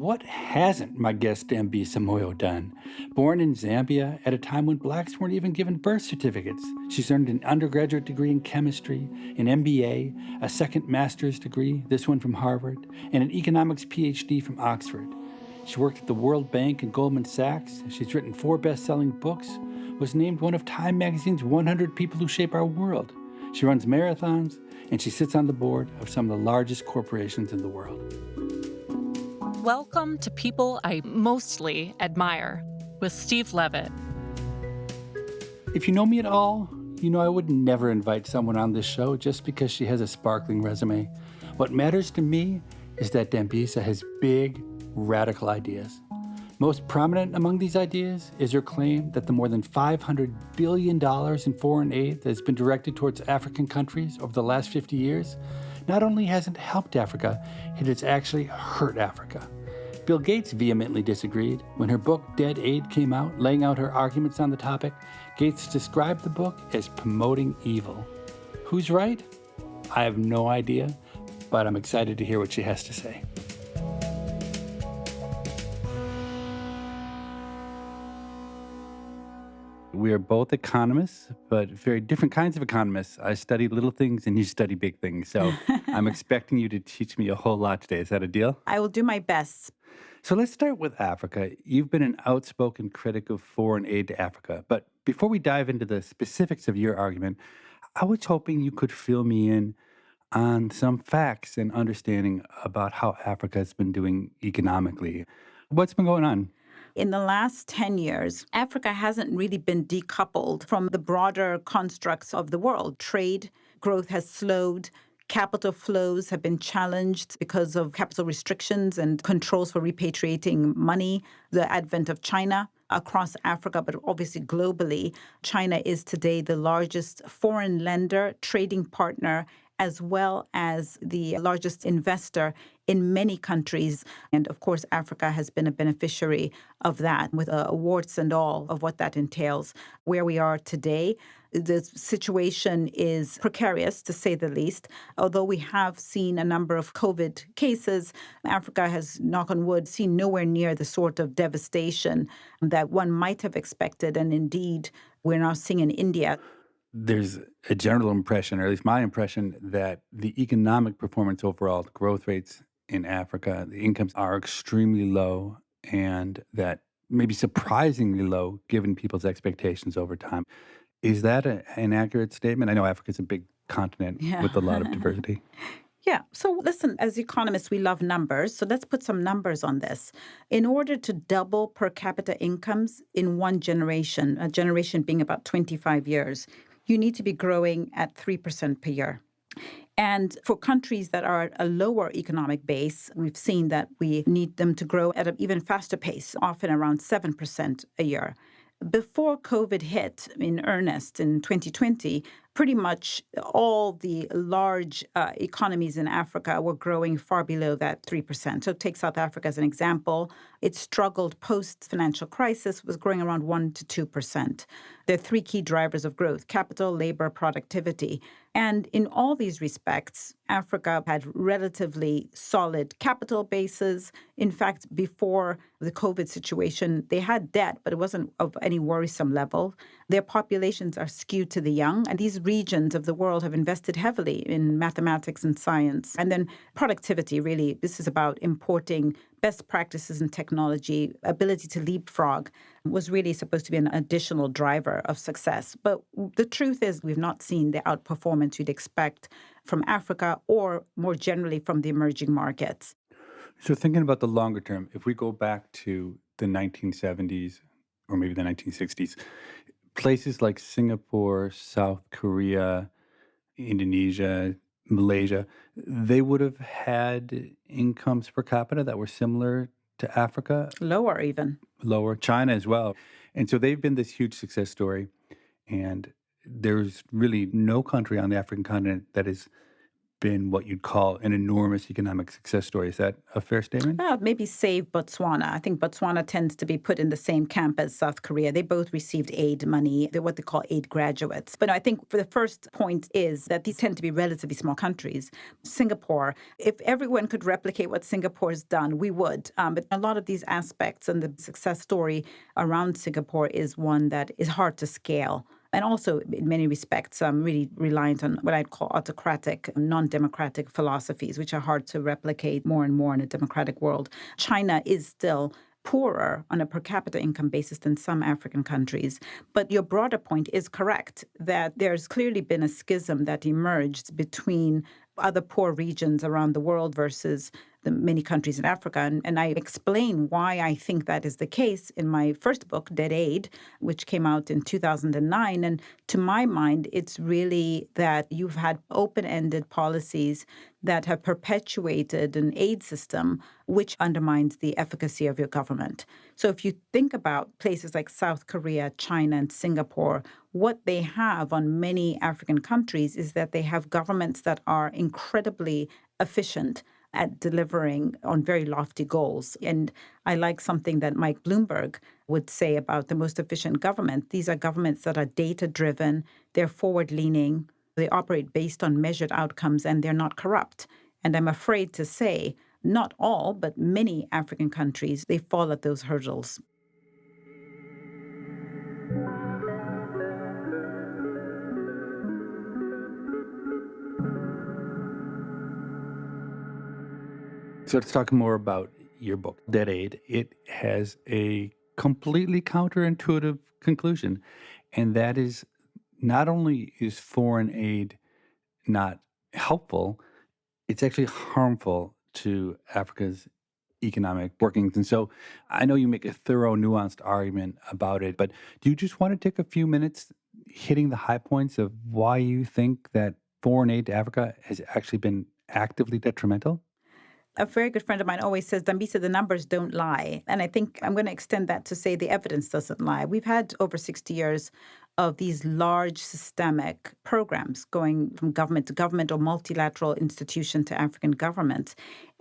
What hasn't my guest Dambisa Moyo done? Born in Zambia at a time when blacks weren't even given birth certificates, she's earned an undergraduate degree in chemistry, an MBA, a second master's degree, this one from Harvard, and an economics PhD from Oxford. She worked at the World Bank and Goldman Sachs. She's written 4 best-selling books, was named one of Time magazine's 100 People Who Shape Our World. She runs marathons, and she sits on the board of some of the largest corporations in the world. Welcome to People I Mostly Admire with Steve Levitt. If you know me at all, you know I would never invite someone on this show just because she has a sparkling resume. What matters to me is that Dambisa has big, radical ideas. Most prominent among these ideas is her claim that the more than $500 billion in foreign aid that has been directed towards African countries over the last 50 years not only hasn't helped Africa, it has actually hurt Africa. Bill Gates vehemently disagreed. When her book Dead Aid came out, laying out her arguments on the topic, Gates described the book as promoting evil. Who's right? I have no idea, but I'm excited to hear what she has to say. We are both economists, but very different kinds of economists. I study little things and you study big things. So I'm expecting you to teach me a whole lot today. Is that a deal? I will do my best. So let's start with Africa. You've been an outspoken critic of foreign aid to Africa. But before we dive into the specifics of your argument, I was hoping you could fill me in on some facts and understanding about how Africa has been doing economically. What's been going on? In the last 10 years, Africa hasn't really been decoupled from the broader constructs of the world. Trade growth has slowed. Capital flows have been challenged because of capital restrictions and controls for repatriating money. The advent of China across Africa, but obviously globally, China is today the largest foreign lender, trading partner, as well as the largest investor in many countries. And of course, Africa has been a beneficiary of that with warts and all of what that entails. Where we are today, the situation is precarious, to say the least. Although we have seen a number of COVID cases, Africa has, knock on wood, seen nowhere near the sort of devastation that one might have expected. And indeed, we're now seeing in India. There's a general impression, or at least my impression, that the economic performance overall, the growth rates in Africa, the incomes are extremely low, and that maybe surprisingly low given people's expectations over time. Is that an accurate statement? I know Africa's a big continent with a lot of diversity. Yeah. So listen, as economists, we love numbers. So let's put some numbers on this. In order to double per capita incomes in one generation, a generation being about 25 years, you need to be growing at 3% per year. And for countries that are at a lower economic base, we've seen that we need them to grow at an even faster pace, often around 7% a year. Before COVID hit in earnest in 2020, pretty much all the large economies in Africa were growing far below that 3%. So take South Africa as an example. It struggled post-financial crisis, was growing around 1 to 2%. There are 3 key drivers of growth: capital, labor, productivity. And in all these respects, Africa had relatively solid capital bases. In fact, before the COVID situation, they had debt, but it wasn't of any worrisome level. Their populations are skewed to the young, and these regions of the world have invested heavily in mathematics and science. And then productivity, really, this is about importing best practices in technology. Ability to leapfrog was really supposed to be an additional driver of success. But the truth is we've not seen the outperformance you'd expect from Africa or more generally from the emerging markets. So thinking about the longer term, if we go back to the 1970s or maybe the 1960s, places like Singapore, South Korea, Indonesia, Malaysia, they would have had incomes per capita that were similar to Africa. Lower even. Lower. China as well. And so they've been this huge success story. And there's really no country on the African continent that has been what you'd call an enormous economic success story. Is that a fair statement? Maybe save Botswana. I think Botswana tends to be put in the same camp as South Korea. They both received aid money. They're what they call aid graduates. But I think for the first point is that these tend to be relatively small countries. Singapore, if everyone could replicate what Singapore's done, we would. But a lot of these aspects and the success story around Singapore is one that is hard to scale. And also, in many respects, really reliant on what I'd call autocratic, non-democratic philosophies, which are hard to replicate more and more in a democratic world. China is still poorer on a per capita income basis than some African countries. But your broader point is correct, that there's clearly been a schism that emerged between other poor regions around the world versus the many countries in Africa. And I explain why I think that is the case in my first book, Dead Aid, which came out in 2009. And to my mind, it's really that you've had open-ended policies that have perpetuated an aid system which undermines the efficacy of your government. So if you think about places like South Korea, China, and Singapore, what they have on many African countries is that they have governments that are incredibly efficient at delivering on very lofty goals. And I like something that Mike Bloomberg would say about the most efficient government. These are governments that are data-driven, they're forward-leaning, they operate based on measured outcomes, and they're not corrupt. And I'm afraid to say, not all, but many African countries, they fall at those hurdles. So let's talk more about your book, Dead Aid. It has a completely counterintuitive conclusion, and that is not only is foreign aid not helpful, it's actually harmful to Africa's economic workings. And so I know you make a thorough, nuanced argument about it, but do you just want to take a few minutes hitting the high points of why you think that foreign aid to Africa has actually been actively detrimental? A very good friend of mine always says, Dambisa, the numbers don't lie. And I think I'm going to extend that to say the evidence doesn't lie. We've had over 60 years of these large systemic programs going from government to government or multilateral institution to African government.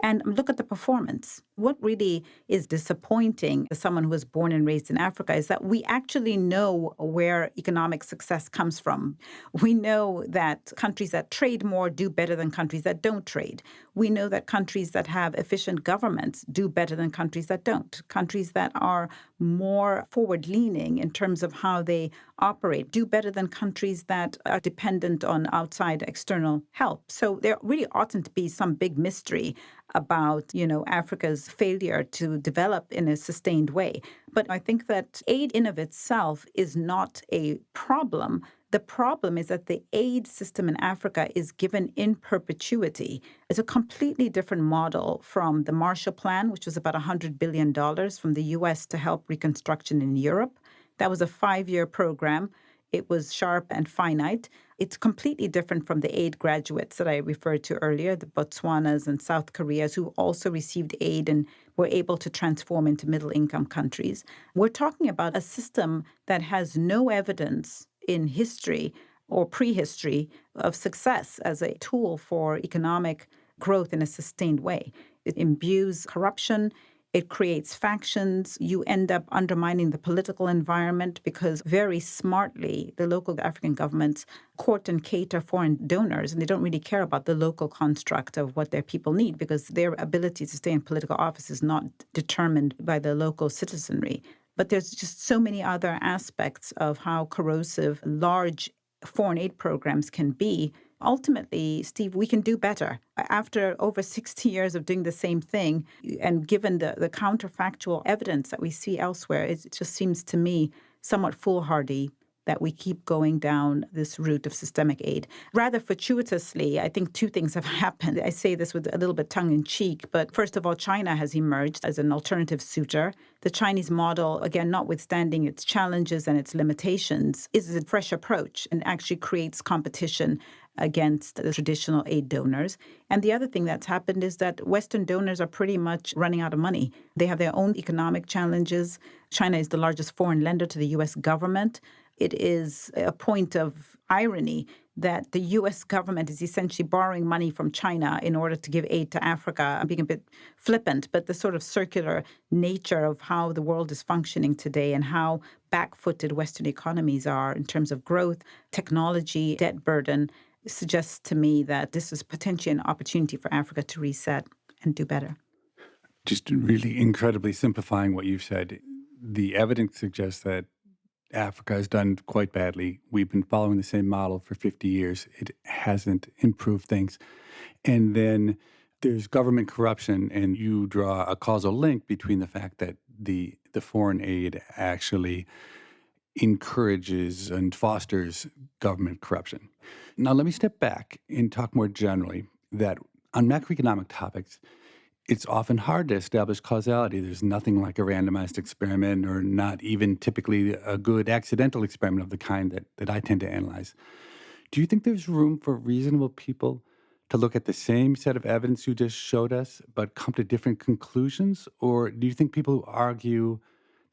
And look at the performance. What really is disappointing as someone who was born and raised in Africa is that we actually know where economic success comes from. We know that countries that trade more do better than countries that don't trade. We know that countries that have efficient governments do better than countries that don't. Countries that are more forward-leaning in terms of how they operate do better than countries that are dependent on outside external help. So there really oughtn't to be some big mystery about, Africa's failure to develop in a sustained way. But I think that aid in of itself is not a problem. The problem is that the aid system in Africa is given in perpetuity. It's a completely different model from the Marshall Plan, which was about $100 billion from the U.S. to help reconstruction in Europe. That was a 5-year program. It was sharp and finite. It's completely different from the aid graduates that I referred to earlier, the Botswanas and South Koreas, who also received aid and were able to transform into middle-income countries. We're talking about a system that has no evidence in history or prehistory of success as a tool for economic growth in a sustained way. It imbues corruption. It creates factions. You end up undermining the political environment because very smartly, the local African governments court and cater foreign donors, and they don't really care about the local construct of what their people need because their ability to stay in political office is not determined by the local citizenry. But there's just so many other aspects of how corrosive large foreign aid programs can be. Ultimately, Steve, we can do better. After over 60 years of doing the same thing, and given the counterfactual evidence that we see elsewhere, it just seems to me somewhat foolhardy that we keep going down this route of systemic aid. Rather fortuitously, I think two things have happened. I say this with a little bit tongue-in-cheek, but first of all, China has emerged as an alternative suitor. The Chinese model, again, notwithstanding its challenges and its limitations, is a fresh approach and actually creates competition against the traditional aid donors. And the other thing that's happened is that Western donors are pretty much running out of money. They have their own economic challenges. China is the largest foreign lender to the U.S. government. it is a point of irony that the U.S. government is essentially borrowing money from China in order to give aid to Africa. I'm being a bit flippant, but the sort of circular nature of how the world is functioning today and how back-footed Western economies are in terms of growth, technology, debt burden suggests to me that this is potentially an opportunity for Africa to reset and do better. Just really incredibly simplifying what you've said, the evidence suggests that Africa has done quite badly. We've been following the same model for 50 years. It hasn't improved things. And then there's government corruption, and you draw a causal link between the fact that the foreign aid actually encourages and fosters government corruption. Now, let me step back and talk more generally that on macroeconomic topics, it's often hard to establish causality. There's nothing like a randomized experiment or not even typically a good accidental experiment of the kind that I tend to analyze. Do you think there's room for reasonable people to look at the same set of evidence you just showed us but come to different conclusions? Or do you think people who argue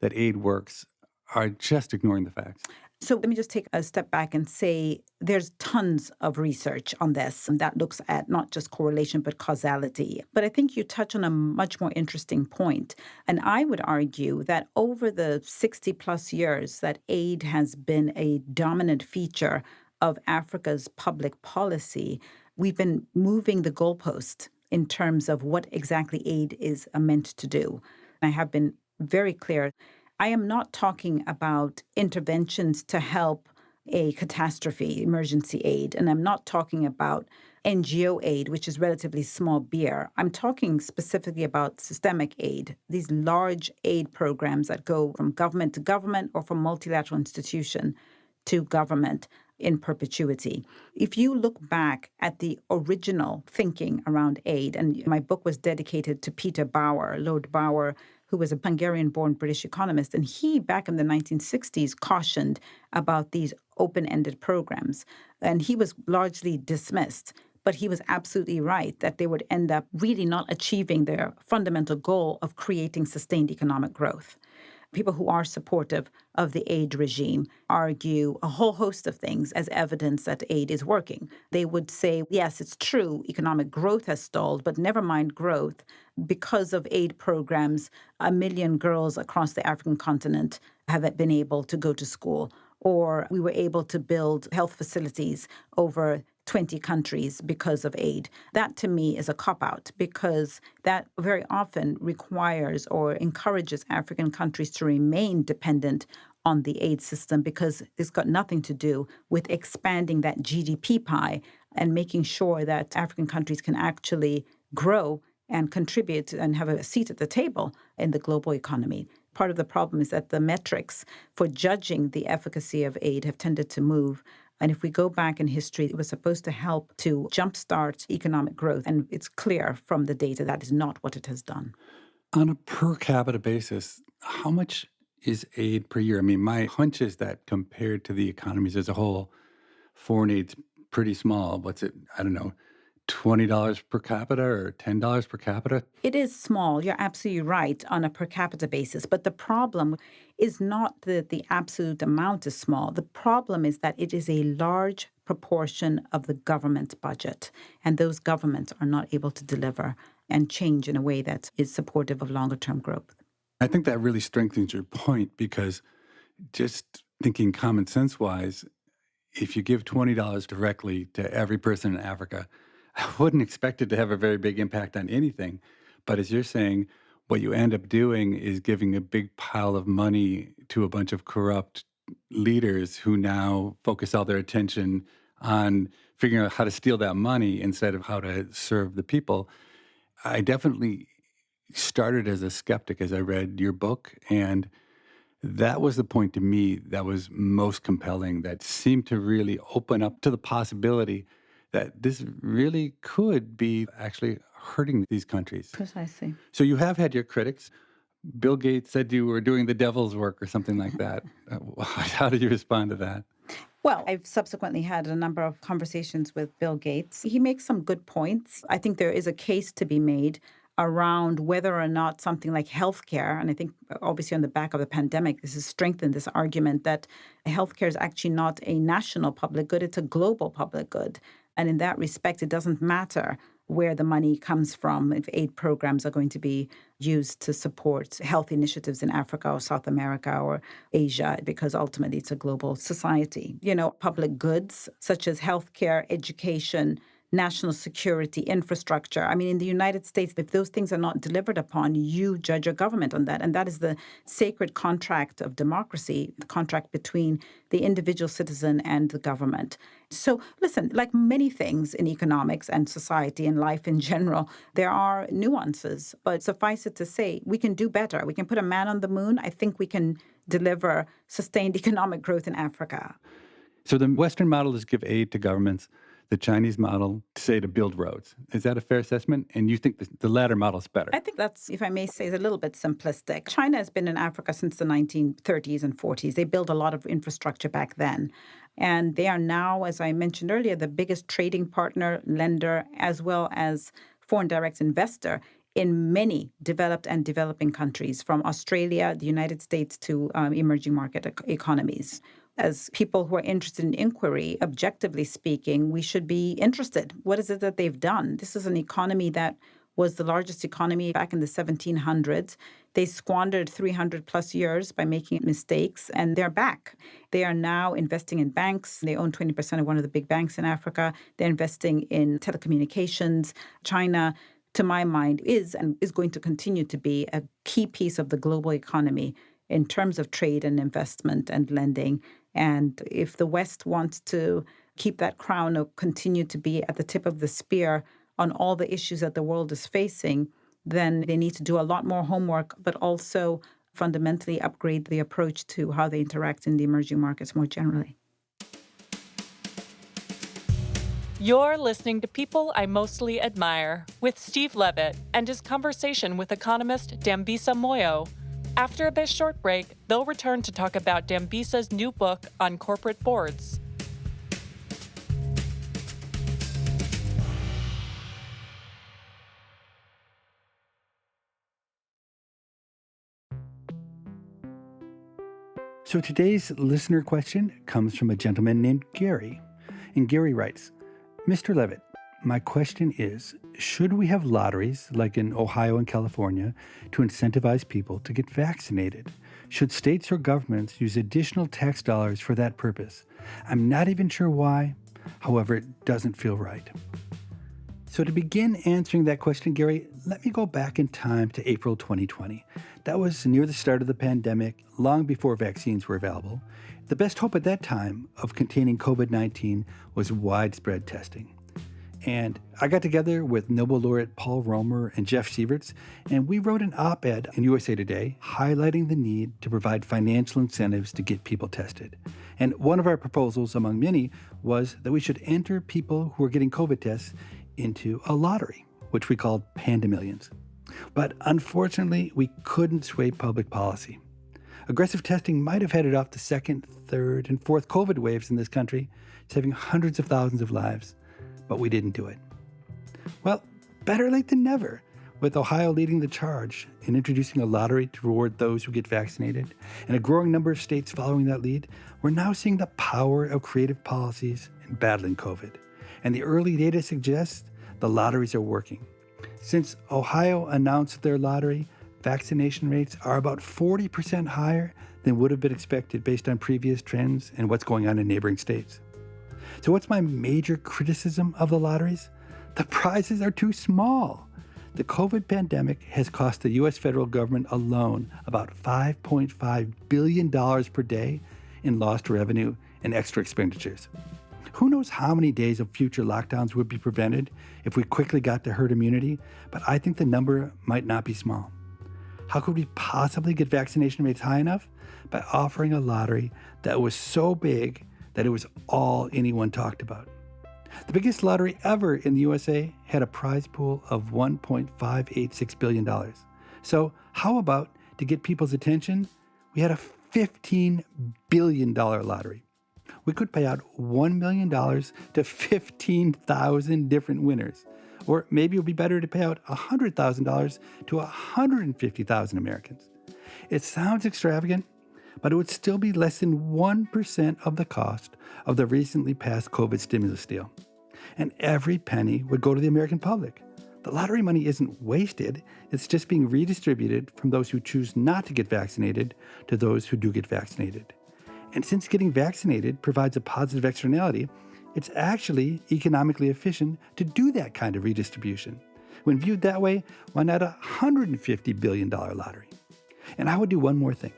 that aid works are just ignoring the facts? So let me just take a step back and say there's tons of research on this that looks at not just correlation, but causality. But I think you touch on a much more interesting point. And I would argue that over the 60 plus years that aid has been a dominant feature of Africa's public policy, we've been moving the goalpost in terms of what exactly aid is meant to do. I have been very clear. I am not talking about interventions to help a catastrophe, emergency aid, and I'm not talking about NGO aid, which is relatively small beer. I'm talking specifically about systemic aid, these large aid programs that go from government to government or from multilateral institution to government in perpetuity. If you look back at the original thinking around aid, and my book was dedicated to Peter Bauer, Lord Bauer, who was a Hungarian-born British economist, and he, back in the 1960s, cautioned about these open-ended programs. And he was largely dismissed, but he was absolutely right that they would end up really not achieving their fundamental goal of creating sustained economic growth. People who are supportive of the aid regime argue a whole host of things as evidence that aid is working. They would say, yes, it's true, economic growth has stalled, but never mind growth. Because of aid programs, 1 million girls across the African continent have been able to go to school, or we were able to build health facilities over 20 countries because of aid. That, to me, is a cop-out because that very often requires or encourages African countries to remain dependent on the aid system because it's got nothing to do with expanding that GDP pie and making sure that African countries can actually grow and contribute and have a seat at the table in the global economy. Part of the problem is that the metrics for judging the efficacy of aid have tended to move. And if we go back in history, it was supposed to help to jumpstart economic growth. And it's clear from the data that is not what it has done. On a per capita basis, how much is aid per year? I mean, my hunch is that compared to the economies as a whole, foreign aid's pretty small. What's it? I don't know, $20 per capita or $10 per capita? It is small. You're absolutely right on a per capita basis. But the problem is not that the absolute amount is small. The problem is that it is a large proportion of the government budget. And those governments are not able to deliver and change in a way that is supportive of longer-term growth. I think that really strengthens your point because just thinking common sense-wise, if you give $20 directly to every person in Africa, I wouldn't expect it to have a very big impact on anything. But as you're saying, what you end up doing is giving a big pile of money to a bunch of corrupt leaders who now focus all their attention on figuring out how to steal that money instead of how to serve the people. I definitely started as a skeptic as I read your book, and that was the point to me that was most compelling, that seemed to really open up to the possibility that this really could be actually hurting these countries. Precisely. So you have had your critics. Bill Gates said you were doing the devil's work or something like that. How did you respond to that? Well, I've subsequently had a number of conversations with Bill Gates. He makes some good points. I think there is a case to be made around whether or not something like healthcare, and I think obviously on the back of the pandemic, this has strengthened this argument that healthcare is actually not a national public good, it's a global public good. And in that respect, it doesn't matter where the money comes from, if aid programs are going to be used to support health initiatives in Africa or South America or Asia, because ultimately it's a global society. Public goods such as healthcare, education, national security, infrastructure. I mean, in the United States, if those things are not delivered upon, you judge your government on that. And that is the sacred contract of democracy, the contract between the individual citizen and the government. So listen, like many things in economics and society and life in general, there are nuances. But suffice it to say, we can do better. We can put a man on the moon. I think we can deliver sustained economic growth in Africa. So the Western model is give aid to governments. The Chinese model, say, to build roads. Is that a fair assessment? And you think the latter model is better? I think that's, if I may say, is a little bit simplistic. China has been in Africa since the 1930s and 40s. They built a lot of infrastructure back then. And they are now, as I mentioned earlier, the biggest trading partner, lender, as well as foreign direct investor in many developed and developing countries, from Australia, the United States, to emerging market economies. As people who are interested in inquiry, objectively speaking, we should be interested. What is it that they've done? This is an economy that was the largest economy back in the 1700s. They squandered 300 plus years by making mistakes, and they're back. They are now investing in banks. They own 20% of one of the big banks in Africa. They're investing in telecommunications. China, to my mind, is and is going to continue to be a key piece of the global economy in terms of trade and investment and lending. And if the West wants to keep that crown or continue to be at the tip of the spear on all the issues that the world is facing, then they need to do a lot more homework, but also fundamentally upgrade the approach to how they interact in the emerging markets more generally. You're listening to People I Mostly Admire with Steve Levitt and his conversation with economist Dambisa Moyo. After this short break, they'll return to talk about Dambisa's new book on corporate boards. So today's listener question comes from a gentleman named Gary. And Gary writes, Mr. Levitt, my question is, should we have lotteries like in Ohio and California to incentivize people to get vaccinated? Should states or governments use additional tax dollars for that purpose? I'm not even sure why. However, it doesn't feel right. So to begin answering that question, Gary, let me go back in time to April 2020. That was near the start of the pandemic, long before vaccines were available. The best hope at that time of containing COVID-19 was widespread testing. And I got together with Nobel laureate Paul Romer and Jeff Sieverts, and we wrote an op-ed in USA Today highlighting the need to provide financial incentives to get people tested. And one of our proposals, among many, was that we should enter people who are getting COVID tests into a lottery, which we called Pandamillions. But unfortunately, we couldn't sway public policy. Aggressive testing might have headed off the second, third, and fourth COVID waves in this country, saving hundreds of thousands of lives. But we didn't do it. Well, better late than never. With Ohio leading the charge in introducing a lottery to reward those who get vaccinated, and a growing number of states following that lead, we're now seeing the power of creative policies in battling COVID. And the early data suggests the lotteries are working. Since Ohio announced their lottery, vaccination rates are about 40% higher than would have been expected based on previous trends and what's going on in neighboring states. So what's my major criticism of the lotteries? The prizes are too small. The COVID pandemic has cost the U.S. federal government alone about $5.5 billion per day in lost revenue and extra expenditures. Who knows how many days of future lockdowns would be prevented if we quickly got to herd immunity, but I think the number might not be small. How could we possibly get vaccination rates high enough? By offering a lottery that was so big that it was all anyone talked about. The biggest lottery ever in the USA had a prize pool of $1.586 billion. So how about, to get people's attention, we had a $15 billion lottery. We could pay out $1 million to 15,000 different winners. Or maybe it would be better to pay out $100,000 to 150,000 Americans. It sounds extravagant, but it would still be less than 1% of the cost of the recently passed COVID stimulus deal. And every penny would go to the American public. The lottery money isn't wasted, it's just being redistributed from those who choose not to get vaccinated to those who do get vaccinated. And since getting vaccinated provides a positive externality, it's actually economically efficient to do that kind of redistribution. When viewed that way, why not a $150 billion lottery? And I would do one more thing.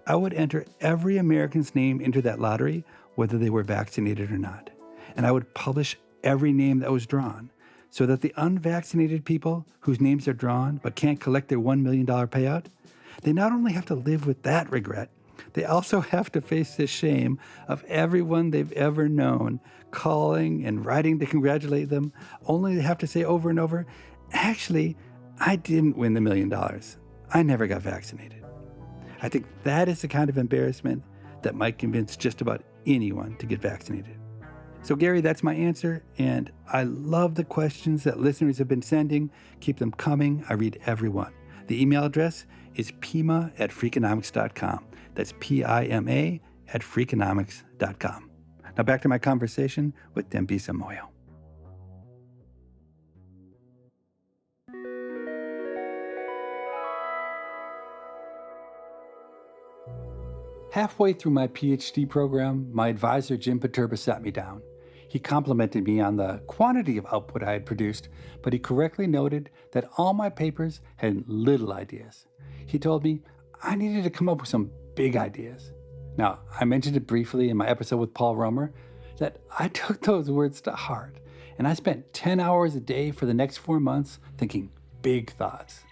I would enter every American's name into that lottery, whether they were vaccinated or not. And I would publish every name that was drawn, so that the unvaccinated people whose names are drawn but can't collect their $1 million payout, they not only have to live with that regret, they also have to face the shame of everyone they've ever known calling and writing to congratulate them, only they have to say over and over, actually, I didn't win the $1 million. I never got vaccinated. I think that is the kind of embarrassment that might convince just about anyone to get vaccinated. So, Gary, that's my answer, and I love the questions that listeners have been sending. Keep them coming. I read every one. The email address is pima@freakonomics.com. That's Pima @freakonomics.com. Now back to my conversation with Dambisa Moyo. Halfway through my PhD program, my advisor, Jim Paterba, sat me down. He complimented me on the quantity of output I had produced, but he correctly noted that all my papers had little ideas. He told me I needed to come up with some big ideas. Now, I mentioned it briefly in my episode with Paul Romer that I took those words to heart, and I spent 10 hours a day for the next 4 months thinking big thoughts.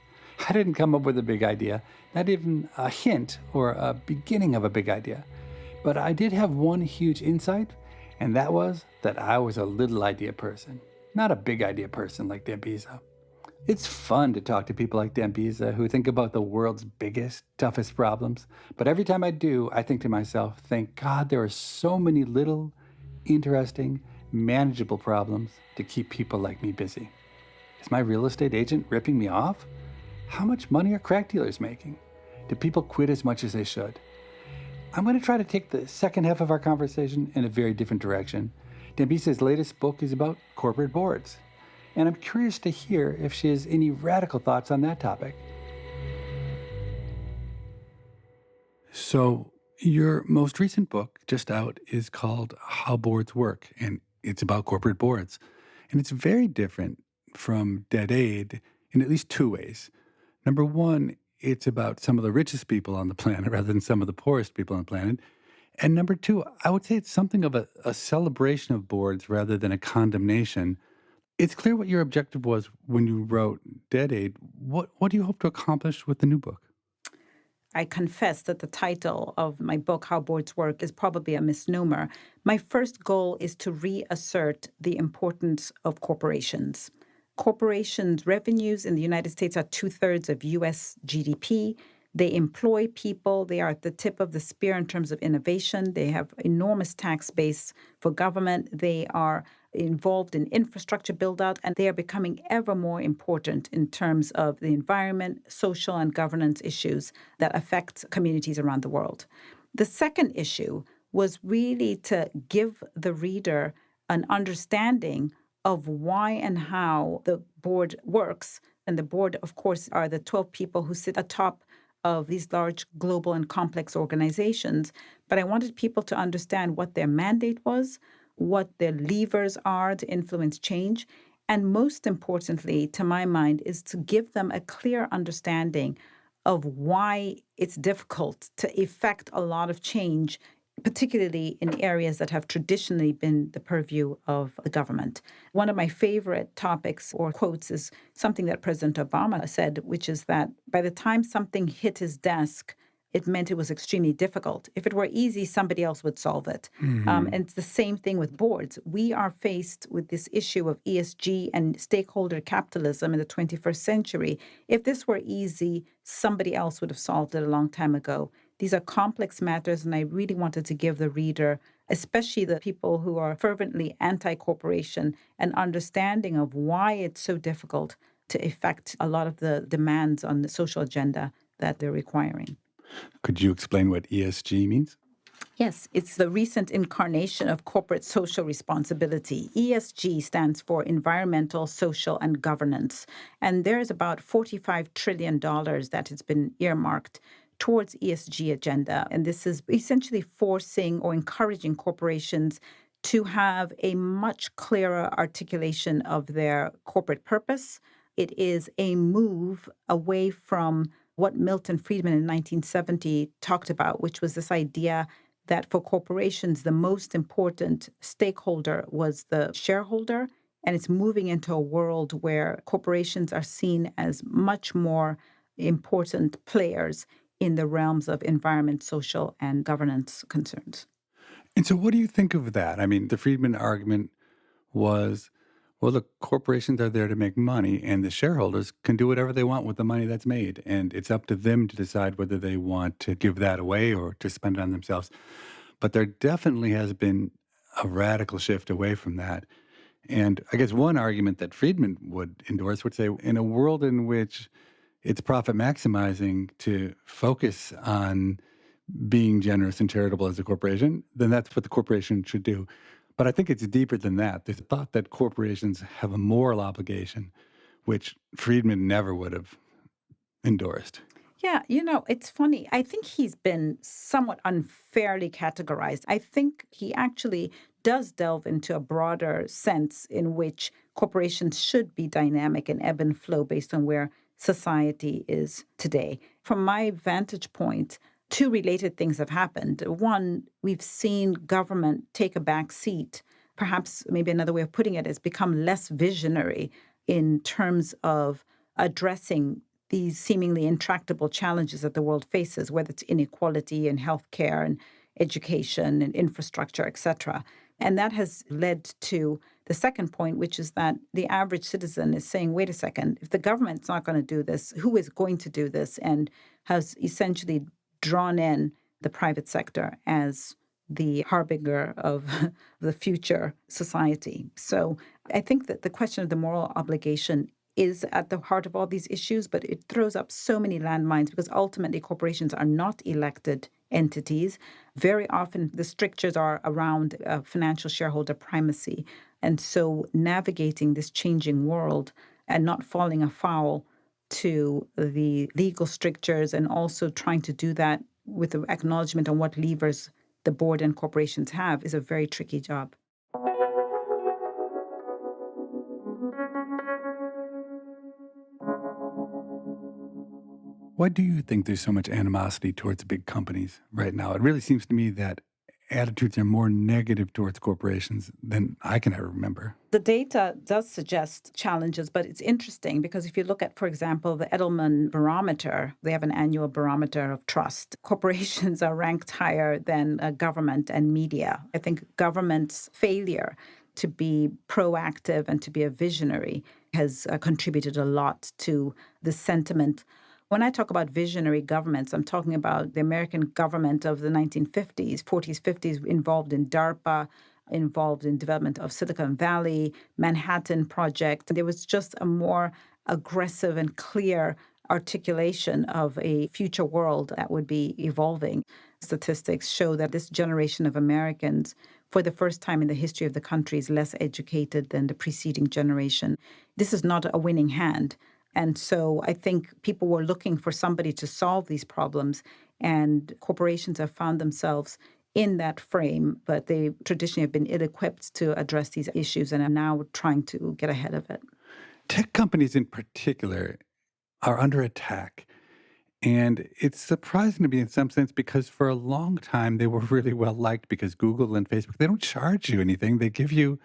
I didn't come up with a big idea, not even a hint or a beginning of a big idea. But I did have one huge insight, and that was that I was a little idea person, not a big idea person like Dambisa. It's fun to talk to people like Dambisa who think about the world's biggest, toughest problems. But every time I do, I think to myself, thank God there are so many little, interesting, manageable problems to keep people like me busy. Is my real estate agent ripping me off? How much money are crack dealers making? Do people quit as much as they should? I'm going to try to take the second half of our conversation in a very different direction. Dambisa's latest book is about corporate boards, and I'm curious to hear if she has any radical thoughts on that topic. So, your most recent book, just out, is called How Boards Work, and it's about corporate boards. And it's very different from Dead Aid in at least two ways. Number one, it's about some of the richest people on the planet rather than some of the poorest people on the planet. And number two, I would say it's something of a celebration of boards rather than a condemnation. It's clear what your objective was when you wrote Dead Aid. What do you hope to accomplish with the new book? I confess that the title of my book, How Boards Work, is probably a misnomer. My first goal is to reassert the importance of corporations. Corporations' revenues in the United States are 2/3 of U.S. GDP. They employ people. They are at the tip of the spear in terms of innovation. They have enormous tax base for government. They are involved in infrastructure build-out, and they are becoming ever more important in terms of the environment, social, and governance issues that affect communities around the world. The second issue was really to give the reader an understanding of why and how the board works. And the board, of course, are the 12 people who sit atop of these large global and complex organizations. But I wanted people to understand what their mandate was, what their levers are to influence change. And most importantly, to my mind, is to give them a clear understanding of why it's difficult to effect a lot of change, particularly in areas that have traditionally been the purview of the government. One of my favorite topics or quotes is something that President Obama said, which is that by the time something hit his desk, it meant it was extremely difficult. If it were easy, somebody else would solve it. And it's the same thing with boards. We are faced with this issue of ESG and stakeholder capitalism in the 21st century. If this were easy, somebody else would have solved it a long time ago. These are complex matters, and I really wanted to give the reader especially the people who are fervently anti-corporation, an understanding of why it's so difficult to effect a lot of the demands on the social agenda that they're requiring. Could you explain what ESG means? Yes, it's the recent incarnation of corporate social responsibility. ESG stands for environmental, social, and governance. And there's about $45 trillion that has been earmarked towards ESG agenda. And this is essentially forcing or encouraging corporations to have a much clearer articulation of their corporate purpose. It is a move away from what Milton Friedman in 1970 talked about, which was this idea that for corporations, the most important stakeholder was the shareholder. And it's moving into a world where corporations are seen as much more important players in the realms of environment, social, and governance concerns. And so what do you think of that? I mean, the Friedman argument was, well, the corporations are there to make money, and the shareholders can do whatever they want with the money that's made. And it's up to them to decide whether they want to give that away or to spend it on themselves. But there definitely has been a radical shift away from that. And I guess one argument that Friedman would endorse would say, in a world in which it's profit maximizing to focus on being generous and charitable as a corporation, then that's what the corporation should do. But I think it's deeper than that. The thought that corporations have a moral obligation, which Friedman never would have endorsed. Yeah, it's funny. I think he's been somewhat unfairly categorized. I think he actually does delve into a broader sense in which corporations should be dynamic and ebb and flow based on where society is today. From my vantage point, two related things have happened. One, we've seen government take a back seat. Perhaps maybe another way of putting it is become less visionary in terms of addressing these seemingly intractable challenges that the world faces, whether it's inequality in healthcare and education and infrastructure, et cetera. And that has led to the second point, which is that the average citizen is saying, wait a second, if the government's not going to do this, who is going to do this? And has essentially drawn in the private sector as the harbinger of the future society. So I think that the question of the moral obligation is at the heart of all these issues, but it throws up so many landmines because ultimately corporations are not elected entities. Very often the strictures are around financial shareholder primacy. And so navigating this changing world and not falling afoul to the legal strictures and also trying to do that with the acknowledgement on what levers the board and corporations have is a very tricky job. Why do you think there's so much animosity towards big companies right now? It really seems to me that attitudes are more negative towards corporations than I can ever remember. The data does suggest challenges, but it's interesting because if you look at, for example, the Edelman barometer, they have an annual barometer of trust. Corporations are ranked higher than government and media. I think government's failure to be proactive and to be a visionary has contributed a lot to the sentiment. When I talk about visionary governments, I'm talking about the American government of the 1950s, 40s, 50s, involved in DARPA, involved in development of Silicon Valley, Manhattan Project. There was just a more aggressive and clear articulation of a future world that would be evolving. Statistics show that this generation of Americans, for the first time in the history of the country, is less educated than the preceding generation. This is not a winning hand. And so I think people were looking for somebody to solve these problems, and corporations have found themselves in that frame, but they traditionally have been ill-equipped to address these issues and are now trying to get ahead of it. Tech companies in particular are under attack. And it's surprising to me in some sense because for a long time they were really well liked because Google and Facebook, they don't charge you anything. They give you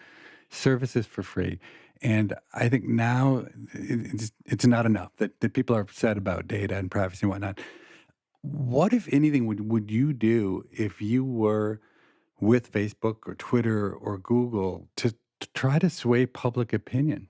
services for free. And I think now it's not enough that people are upset about data and privacy and whatnot. What, if anything, would you do if you were with Facebook or Twitter or Google to try to sway public opinion?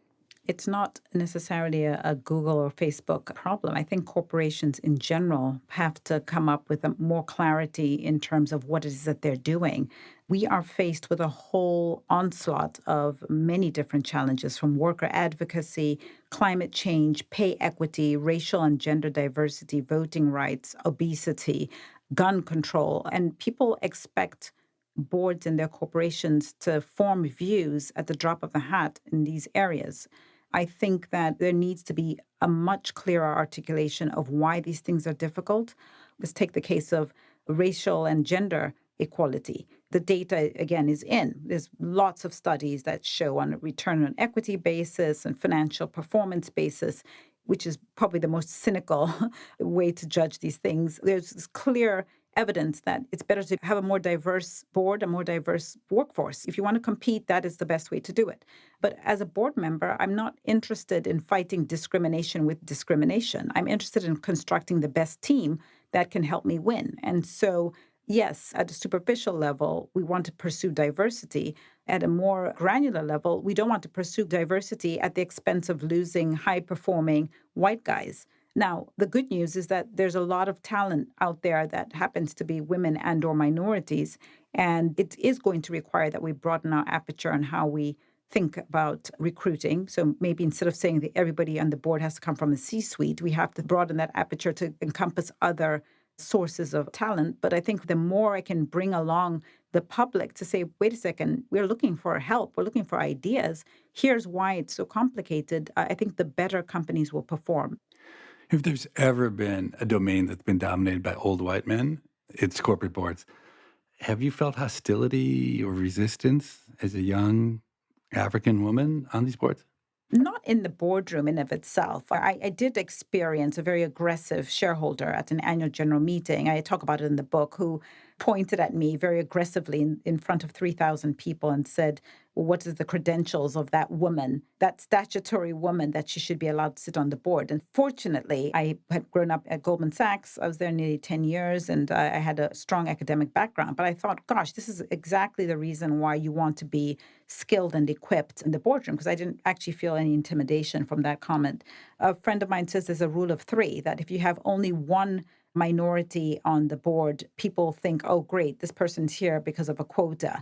It's not necessarily a Google or Facebook problem. I think corporations in general have to come up with more clarity in terms of what it is that they're doing. We are faced with a whole onslaught of many different challenges, from worker advocacy, climate change, pay equity, racial and gender diversity, voting rights, obesity, gun control. And people expect boards and their corporations to form views at the drop of a hat in these areas. I think that there needs to be a much clearer articulation of why these things are difficult. Let's take the case of racial and gender equality. The data, again, is in. There's lots of studies that show on a return on equity basis and financial performance basis, which is probably the most cynical way to judge these things. There's this clear evidence that it's better to have a more diverse board, a more diverse workforce. If you want to compete, that is the best way to do it. But as a board member, I'm not interested in fighting discrimination with discrimination. I'm interested in constructing the best team that can help me win. And so, yes, at a superficial level, we want to pursue diversity. At a more granular level, we don't want to pursue diversity at the expense of losing high-performing white guys. Now, the good news is that there's a lot of talent out there that happens to be women and or minorities, and it is going to require that we broaden our aperture on how we think about recruiting. So maybe instead of saying that everybody on the board has to come from a C-suite, we have to broaden that aperture to encompass other sources of talent. But I think the more I can bring along the public to say, wait a second, we're looking for help, we're looking for ideas, here's why it's so complicated, I think the better companies will perform. If there's ever been a domain that's been dominated by old white men, it's corporate boards. Have you felt hostility or resistance as a young African woman on these boards? Not in the boardroom in of itself. I did experience a very aggressive shareholder at an annual general meeting. I talk about it in the book, who pointed at me very aggressively in front of 3,000 people and said, well, what is the credentials of that woman, that statutory woman, that she should be allowed to sit on the board? And fortunately, I had grown up at Goldman Sachs. I was there nearly 10 years, and I had a strong academic background. But I thought, gosh, this is exactly the reason why you want to be skilled and equipped in the boardroom, because I didn't actually feel any intimidation from that comment. A friend of mine says there's a rule of three, that if you have only one minority on the board, people think, oh, great, this person's here because of a quota.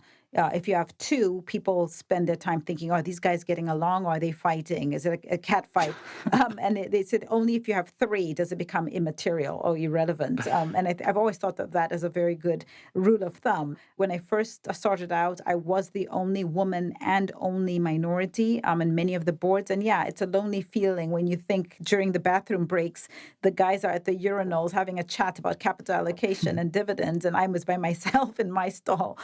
If you have two, people spend their time thinking, oh, are these guys getting along, or are they fighting? Is it a cat fight? And they said only if you have three does it become immaterial or irrelevant. And I've always thought of that as a very good rule of thumb. When I first started out, I was the only woman and only minority in many of the boards. And yeah, it's a lonely feeling when you think during the bathroom breaks, the guys are at the urinals having a chat about capital allocation and dividends, and I was by myself in my stall.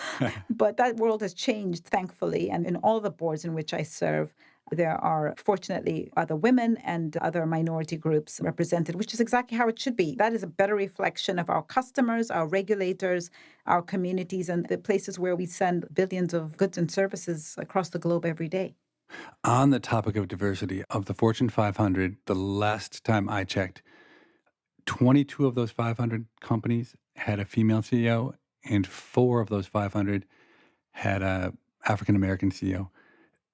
But that world has changed, thankfully, and in all the boards in which I serve, there are fortunately other women and other minority groups represented, which is exactly how it should be. That is a better reflection of our customers, our regulators, our communities, and the places where we send billions of goods and services across the globe every day. On the topic of diversity, of the Fortune 500, the last time I checked, 22 of those 500 companies had a female CEO, and 4 of those 500 had a African American CEO.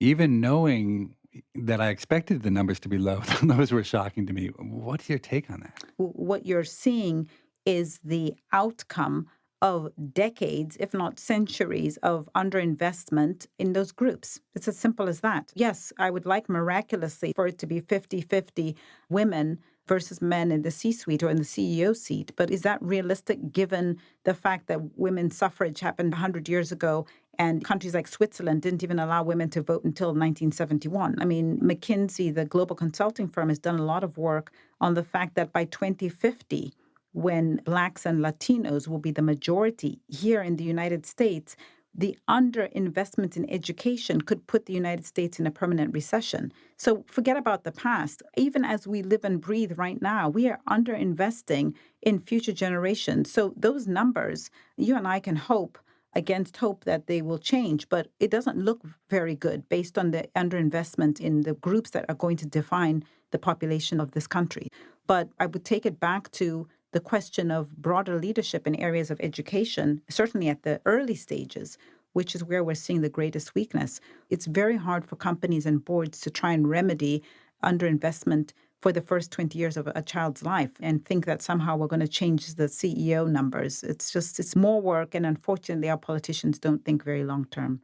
Even knowing that I expected the numbers to be low, the numbers were shocking to me. What's your take on that? What you're seeing is the outcome of decades, if not centuries, of underinvestment in those groups. It's as simple as that. Yes, I would like miraculously for it to be 50-50 women versus men in the C-suite or in the CEO seat. But is that realistic given the fact that women's suffrage happened 100 years ago and countries like Switzerland didn't even allow women to vote until 1971? I mean, McKinsey, the global consulting firm, has done a lot of work on the fact that by 2050, when Blacks and Latinos will be the majority here in the United States, the underinvestment in education could put the United States in a permanent recession. So forget about the past. Even as we live and breathe right now, we are underinvesting in future generations. So those numbers, you and I can hope against hope that they will change, but it doesn't look very good based on the underinvestment in the groups that are going to define the population of this country. But I would take it back to the question of broader leadership in areas of education, certainly at the early stages. which is where we're seeing the greatest weakness. It's very hard for companies and boards to try and remedy underinvestment for the first 20 years of a child's life and think that somehow we're going to change the CEO numbers. It's more work. And unfortunately, our politicians don't think very long term.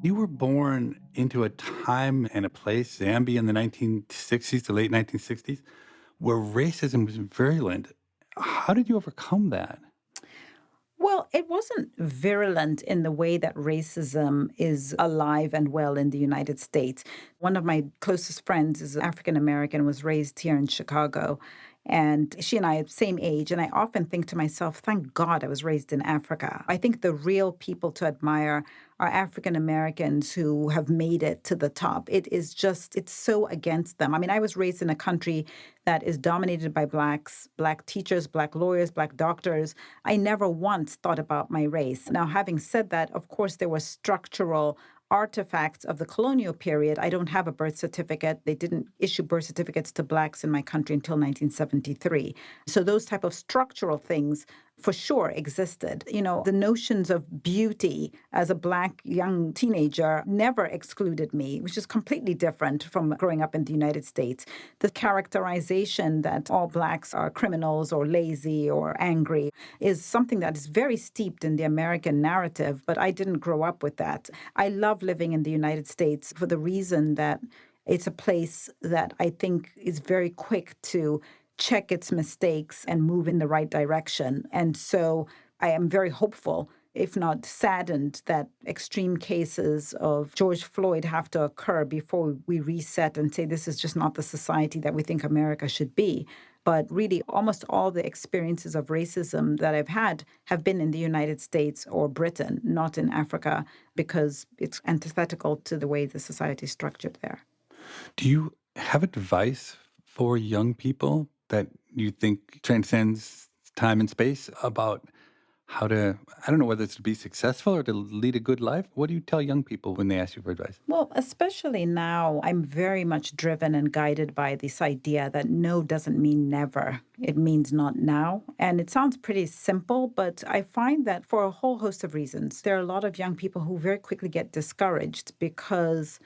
You were born into a time and a place, Zambia in the 1960s, the late 1960s, where racism was virulent. How did you overcome that? Well, it wasn't virulent in the way that racism is alive and well in the United States. One of my closest friends is African American, was raised here in Chicago. And she and I are same age. And I often think to myself, thank God I was raised in Africa. I think the real people to admire are African Americans who have made it to the top. It's so against them. I mean, I was raised in a country that is dominated by Blacks, Black teachers, Black lawyers, Black doctors. I never once thought about my race. Now, having said that, of course, there were structural artifacts of the colonial period. I don't have a birth certificate. They didn't issue birth certificates to Blacks in my country until 1973. So those type of structural things for sure existed. You know, the notions of beauty as a Black young teenager never excluded me, which is completely different from growing up in the United States. The characterization that all Blacks are criminals or lazy or angry is something that is very steeped in the American narrative, but I didn't grow up with that. I love living in the United States for the reason that it's a place that I think is very quick to check its mistakes and move in the right direction. And so I am very hopeful, if not saddened, that extreme cases of George Floyd have to occur before we reset and say this is just not the society that we think America should be. But really, almost all the experiences of racism that I've had have been in the United States or Britain, not in Africa, because it's antithetical to the way the society is structured there. Do you have advice for young people that you think transcends time and space about how to, I don't know whether it's to be successful or to lead a good life? What do you tell young people when they ask you for advice? Well, especially now, I'm very much driven and guided by this idea that no doesn't mean never. It means not now. And it sounds pretty simple, but I find that for a whole host of reasons, there are a lot of young people who very quickly get discouraged because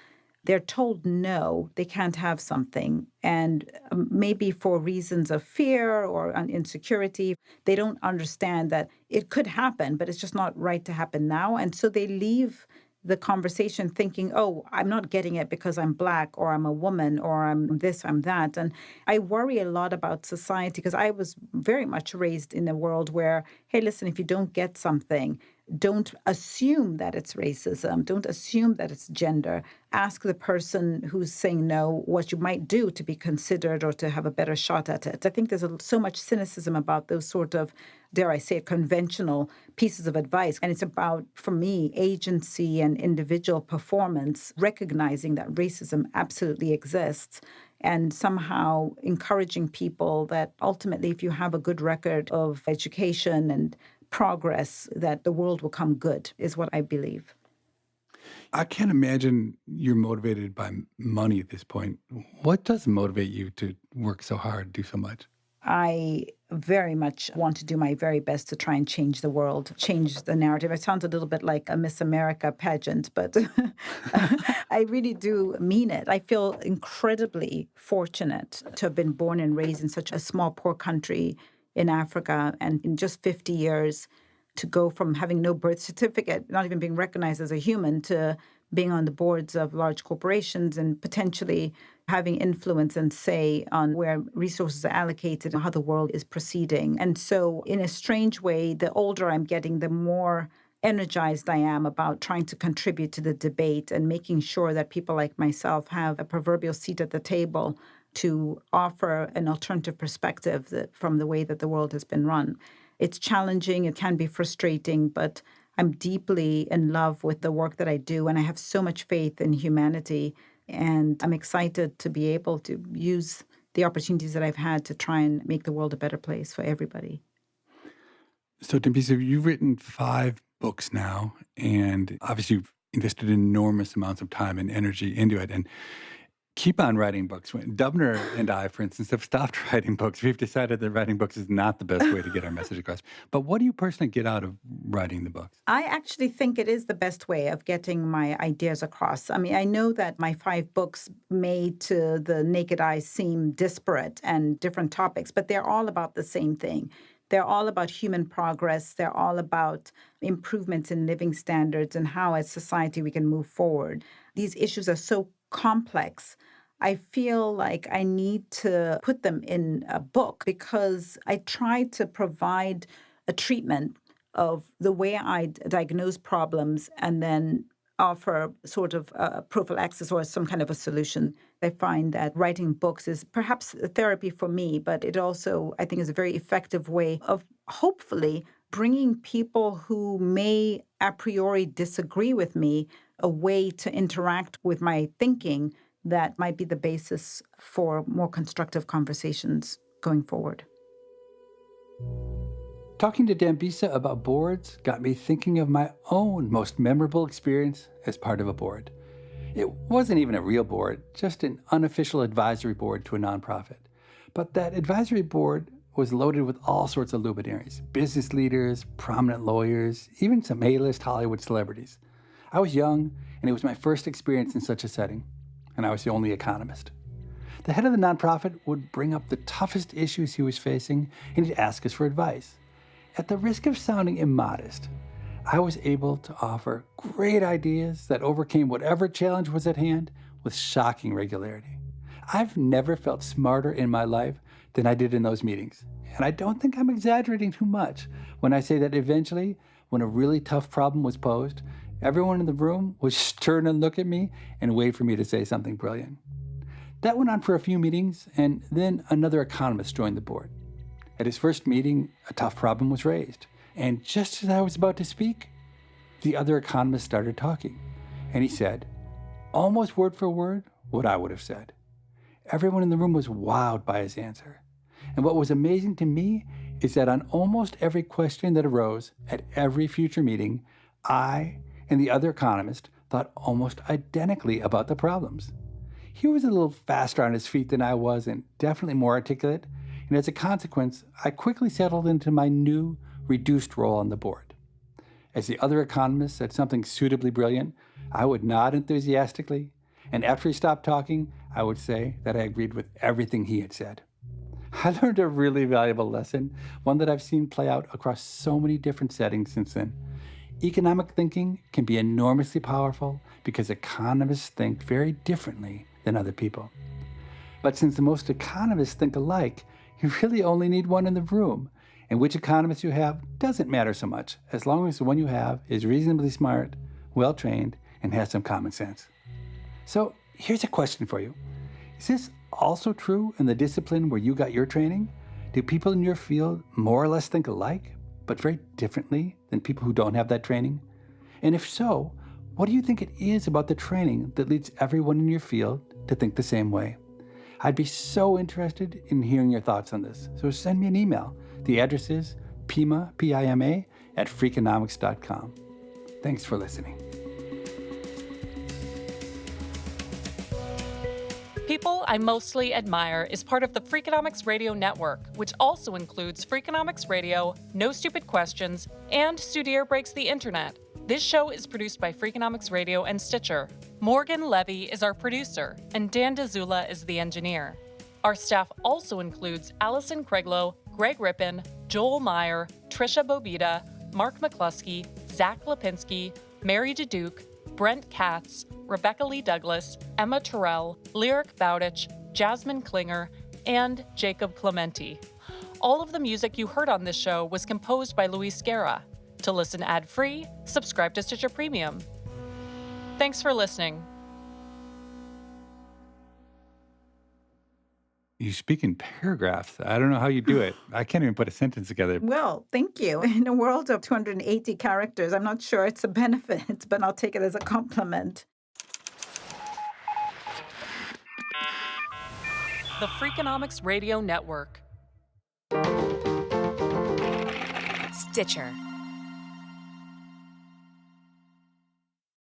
they're told no, they can't have something. And maybe for reasons of fear or insecurity, they don't understand that it could happen, but it's just not right to happen now. And so they leave the conversation thinking, oh, I'm not getting it because I'm Black or I'm a woman or I'm this, I'm that. And I worry a lot about society because I was very much raised in a world where, hey, listen, if you don't get something, don't assume that it's racism. Don't assume that it's gender. Ask the person who's saying no what you might do to be considered or to have a better shot at it. I think there's so much cynicism about those sort of, dare I say it, conventional pieces of advice. And it's about, for me, agency and individual performance, recognizing that racism absolutely exists and somehow encouraging people that ultimately, if you have a good record of education and progress, that the world will come good, is what I believe. I can't imagine you're motivated by money at this point. What does motivate you to work so hard, do so much? I very much want to do my very best to try and change the world, change the narrative. It sounds a little bit like a Miss America pageant, but I really do mean it. I feel incredibly fortunate to have been born and raised in such a small, poor country in Africa, and in just 50 years to go from having no birth certificate, not even being recognized as a human, to being on the boards of large corporations and potentially having influence and say on where resources are allocated and how the world is proceeding. And so in a strange way, the older I'm getting, the more energized I am about trying to contribute to the debate and making sure that people like myself have a proverbial seat at the table to offer an alternative perspective from the way that the world has been run. It's challenging, it can be frustrating, but I'm deeply in love with the work that I do, and I have so much faith in humanity, and I'm excited to be able to use the opportunities that I've had to try and make the world a better place for everybody. So, Dambisa, you've written 5 books now, and obviously you've invested enormous amounts of time and energy into it. And keep on writing books. When Dubner and I, for instance, have stopped writing books. We've decided that writing books is not the best way to get our message across. But what do you personally get out of writing the books? I actually think it is the best way of getting my ideas across. I mean, I know that my 5 books may to the naked eye seem disparate and different topics, but they're all about the same thing. They're all about human progress. They're all about improvements in living standards and how as society we can move forward. These issues are so complex. I feel like I need to put them in a book because I try to provide a treatment of the way I diagnose problems and then offer sort of a prophylaxis or some kind of a solution. I find that writing books is perhaps a therapy for me, but it also, I think, is a very effective way of hopefully bringing people who may a priori disagree with me a way to interact with my thinking that might be the basis for more constructive conversations going forward. Talking to Dambisa about boards got me thinking of my own most memorable experience as part of a board. It wasn't even a real board, just an unofficial advisory board to a nonprofit. But that advisory board was loaded with all sorts of luminaries, business leaders, prominent lawyers, even some A-list Hollywood celebrities. I was young, and it was my first experience in such a setting, and I was the only economist. The head of the nonprofit would bring up the toughest issues he was facing, and he'd ask us for advice. At the risk of sounding immodest, I was able to offer great ideas that overcame whatever challenge was at hand with shocking regularity. I've never felt smarter in my life than I did in those meetings. And I don't think I'm exaggerating too much when I say that eventually, when a really tough problem was posed, everyone in the room would just turn and look at me and wait for me to say something brilliant. That went on for a few meetings, and then another economist joined the board. At his first meeting, a tough problem was raised. And just as I was about to speak, the other economist started talking. And he said, almost word for word, what I would have said. Everyone in the room was wowed by his answer. And what was amazing to me is that on almost every question that arose at every future meeting, I and the other economist thought almost identically about the problems. He was a little faster on his feet than I was and definitely more articulate. And as a consequence, I quickly settled into my new, reduced role on the board. As the other economist said something suitably brilliant, I would nod enthusiastically, and after he stopped talking, I would say that I agreed with everything he had said. I learned a really valuable lesson, one that I've seen play out across so many different settings since then. Economic thinking can be enormously powerful because economists think very differently than other people. But since most economists think alike, you really only need one in the room, and which economist you have doesn't matter so much, as long as the one you have is reasonably smart, well-trained, and has some common sense. So here's a question for you. Is this also true in the discipline where you got your training? Do people in your field more or less think alike, but very differently than people who don't have that training? And if so, what do you think it is about the training that leads everyone in your field to think the same way? I'd be so interested in hearing your thoughts on this, so send me an email. The address is pima, P-I-M-A, @freakonomics.com. Thanks for listening. People I Mostly Admire is part of the Freakonomics Radio Network, which also includes Freakonomics Radio, No Stupid Questions, and Studio Breaks the Internet. This show is produced by Freakonomics Radio and Stitcher. Morgan Levy is our producer, and Dan DeZula is the engineer. Our staff also includes Allison Craiglow, Greg Rippin, Joel Meyer, Trisha Bobita, Mark McCluskey, Zach Lipinski, Mary DeDuke, Brent Katz, Rebecca Lee Douglas, Emma Terrell, Lyric Bowditch, Jasmine Klinger, and Jacob Clementi. All of the music you heard on this show was composed by Luis Guerra. To listen ad-free, subscribe to Stitcher Premium. Thanks for listening. You speak in paragraphs. I don't know how you do it. I can't even put a sentence together. Well, thank you. In a world of 280 characters, I'm not sure it's a benefit, but I'll take it as a compliment. The Freakonomics Radio Network. Stitcher.